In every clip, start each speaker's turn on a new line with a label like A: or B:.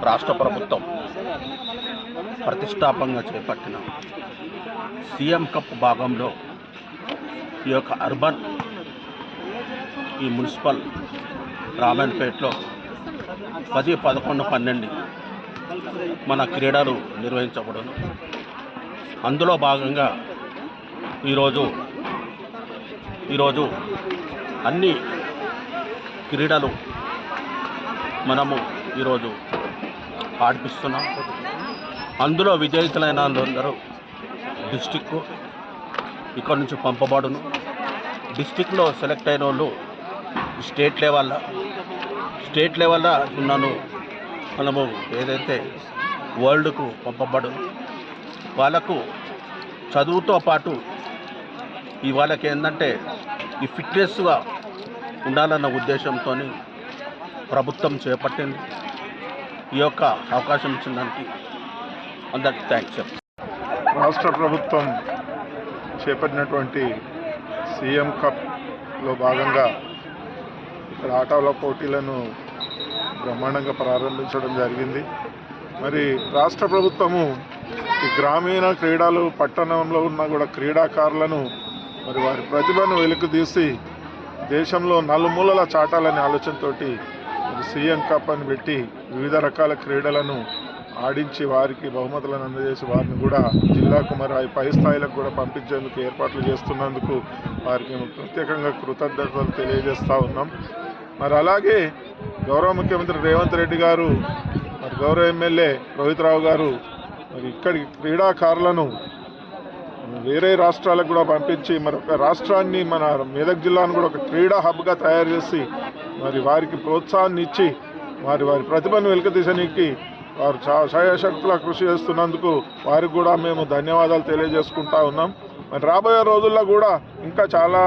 A: రాష్ట్ర ప్రభుత్వం ప్రతిష్టాపంగా చేపట్టిన సీఎం కప్ భాగంలో ఈ యొక్క అర్బన్ ఈ మున్సిపల్ రామన్పేటలో 10, 11, 12 మన క్రీడలు నిర్వహించబడును. అందులో భాగంగా ఈరోజు అన్ని క్రీడలు మనము ఈరోజు ఆడిపిస్తున్నాం. అందులో విజేతలైన అందరూ డిస్టిక్ ఇక్కడ నుంచి పంపబడును. డిస్టిక్లో సెలెక్ట్ అయిన వాళ్ళు స్టేట్ లెవెల్లో ఉన్నాను మనము ఏదైతే వరల్డ్కు పంపబడును. వాళ్ళకు చదువుతో పాటు వాళ్ళకి ఏంటంటే ఈ ఫిట్నెస్గా ఉండాలన్న ఉద్దేశంతో ప్రభుత్వం చేపట్టింది. ఈ యొక్క అవకాశం ఇచ్చిన దానికి అందరికి థ్యాంక్స్.
B: రాష్ట్ర ప్రభుత్వం చేపట్టినటువంటి సీఎం కప్లో భాగంగా ఇక్కడ ఆటల పోటీలను బ్రహ్మాండంగా ప్రారంభించడం జరిగింది. మరి రాష్ట్ర ప్రభుత్వము ఈ గ్రామీణ క్రీడలు పట్టణంలో ఉన్న కూడా క్రీడాకారులను మరి వారి ప్రతిభను వెలికితీసి దేశంలో నలుమూలల చాటాలనే ఆలోచనతోటి సీఎం కప్ అని పెట్టి వివిధ రకాల క్రీడలను ఆడించి వారికి బహుమతులను అందజేసి వారిని కూడా జిల్లాకు మరి పై స్థాయిలకు కూడా పంపించేందుకు ఏర్పాట్లు చేస్తున్నందుకు వారికి ప్రత్యేకంగా కృతజ్ఞతలు తెలియజేస్తూ ఉన్నాం. మరి అలాగే గౌరవ ముఖ్యమంత్రి రేవంత్ రెడ్డి గారు, మరి గౌరవ ఎమ్మెల్యే రోహిత్ రావు గారు మరి ఇక్కడి క్రీడాకారులను వేరే రాష్ట్రాలకు కూడా పంపించి మరి ఒక రాష్ట్రాన్ని మన మెదక్ జిల్లాను కూడా ఒక క్రీడా హబ్గా తయారు చేసి మరి వారికి ప్రోత్సాహాన్ని ఇచ్చి వారి ప్రతిభను వెలికితీయడానికి వారు శాయశక్తులా కృషి చేస్తున్నందుకు వారికి కూడా మేము ధన్యవాదాలు తెలియజేసుకుంటా ఉన్నాం. మరి రాబోయే రోజుల్లో కూడా ఇంకా చాలా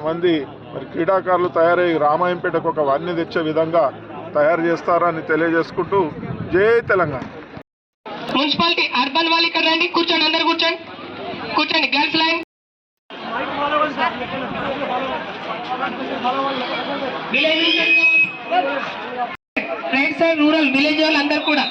B: మంది మరి క్రీడాకారులు తయారై రామాయంపేటకు ఒక వన్నె తెచ్చే విధంగా తయారు చేస్తారని తెలియజేసుకుంటూ జై తెలంగాణ.
C: మున్సిపాలిటీ అర్బన్ వాళ్ళు ఇక్కడ రండి, కూర్చోండి, అందరు కూర్చోండి. Girls line, right side rural village వాళ్ళు అందరు కూడా